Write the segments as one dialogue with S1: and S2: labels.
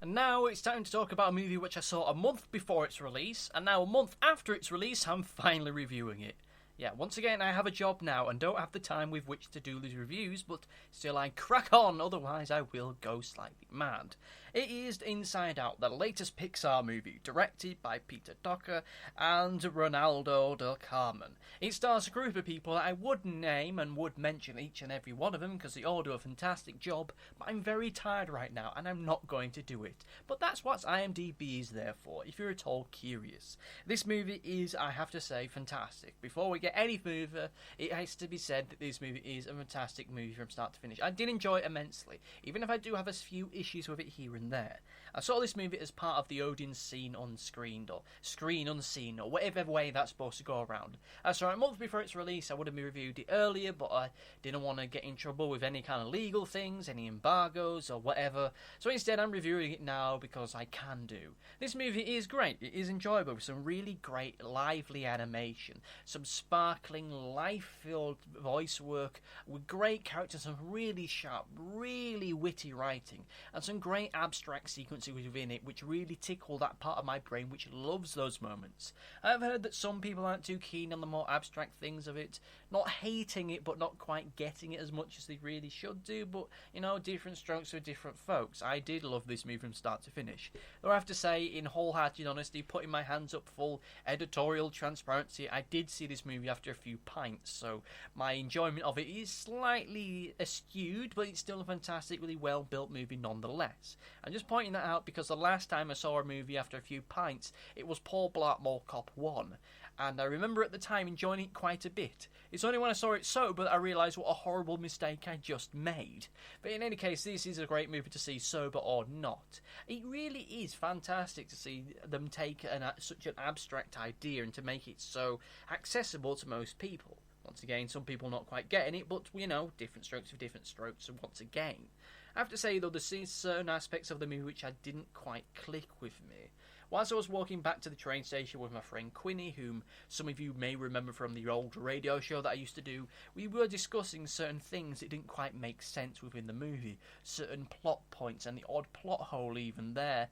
S1: And now it's time to talk about a movie which I saw a month before its release, and now a month after its release, I'm finally reviewing it. Yeah, once again, I have a job now and don't have the time with which to do these reviews, but still I crack on, otherwise I will go slightly mad. It is Inside Out, the latest Pixar movie, directed by Peter Docker and Ronaldo del Carmen. It stars a group of people that I would name and would mention each and every one of them because they all do a fantastic job, but I'm very tired right now and I'm not going to do it. But that's what IMDb is there for, if you're at all curious. This movie is, I have to say, fantastic. Before we get any further, it has to be said that this movie is a fantastic movie from start to finish. I did enjoy it immensely, even if I do have a few issues with it here and there. I saw this movie as part of the Odin Scene Unscreened, or Screen Unseen, or whatever way that's supposed to go around. I saw it a month before its release. I would have reviewed it earlier, but I didn't want to get in trouble with any kind of legal things, any embargoes, or whatever. So instead, I'm reviewing it now because I can do. This movie is great. It is enjoyable with some really great, lively animation, some sparkling, life-filled voice work with great characters, some really sharp, really witty writing, and some great abstract sequences within it which really tickle that part of my brain which loves those moments. I've heard that some people aren't too keen on the more abstract things of it, not hating it but not quite getting it as much as they really should do, but you know, different strokes for different folks. I did love this movie from start to finish, though I have to say, in wholehearted honesty, putting my hands up, full editorial transparency, I did see this movie after a few pints, so my enjoyment of it is slightly skewed, but it's still a fantastic, really well built movie nonetheless. I'm just pointing that out because the last time I saw a movie after a few pints, it was Paul Blart Mall Cop 1, and I remember at the time enjoying it quite a bit. It's only when I saw it sober that I realised what a horrible mistake I just made. But in any case, this is a great movie to see sober or not. It really is fantastic to see them take such an abstract idea and to make it so accessible to most people. Once again, some people not quite getting it, but, you know, different strokes for different strokes, and once again. I have to say, though, there's certain aspects of the movie which I didn't quite click with me. Whilst I was walking back to the train station with my friend Quinny, whom some of you may remember from the old radio show that I used to do, we were discussing certain things that didn't quite make sense within the movie, certain plot points and the odd plot hole even there,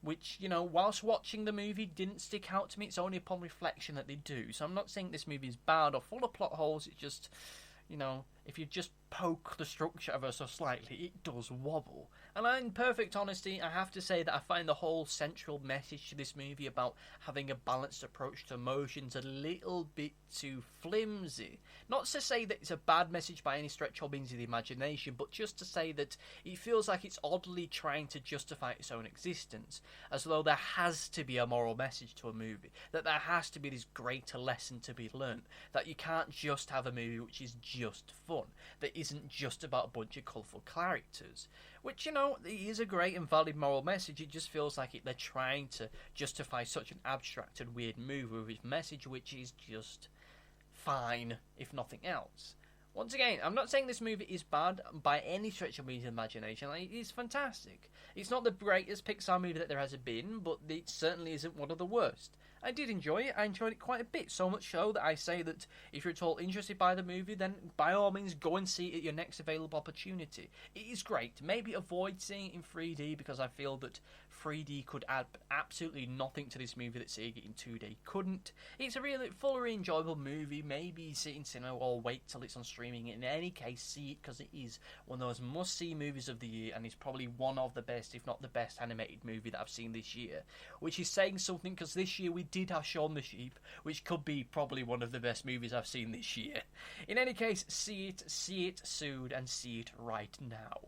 S1: which, you know, whilst watching the movie didn't stick out to me. It's only upon reflection that they do. So I'm not saying this movie is bad or full of plot holes, it's just, you know, if you just poke the structure ever so slightly, it does wobble. And in perfect honesty, I have to say that I find the whole central message to this movie about having a balanced approach to emotions a little bit too flimsy. Not to say that it's a bad message by any stretch or means of the imagination, but just to say that it feels like it's oddly trying to justify its own existence, as though there has to be a moral message to a movie, that there has to be this greater lesson to be learnt, that you can't just have a movie which is just fun, that isn't just about a bunch of colourful characters. Which, you know, is a great and valid moral message. It just feels like they're trying to justify such an abstract and weird movie with a message which is just fine, if nothing else. Once again, I'm not saying this movie is bad by any stretch of the imagination. Like, it is fantastic. It's not the greatest Pixar movie that there has been, but it certainly isn't one of the worst. I did enjoy it. I enjoyed it quite a bit, so much so that I say that if you're at all interested by the movie, then by all means go and see it at your next available opportunity. It is great. Maybe avoid seeing it in 3D because I feel that 3D could add absolutely nothing to this movie that seeing it in 2D couldn't. It's a really fully enjoyable movie. Maybe see it in cinema or wait till it's on streaming. In any case, see it because it is one of those must-see movies of the year, and it's probably one of the best, if not the best, animated movie that I've seen this year. Which is saying something because this year we did have Shaun the Sheep, which could be probably one of the best movies I've seen this year. In any case, see it soon, and see it right now.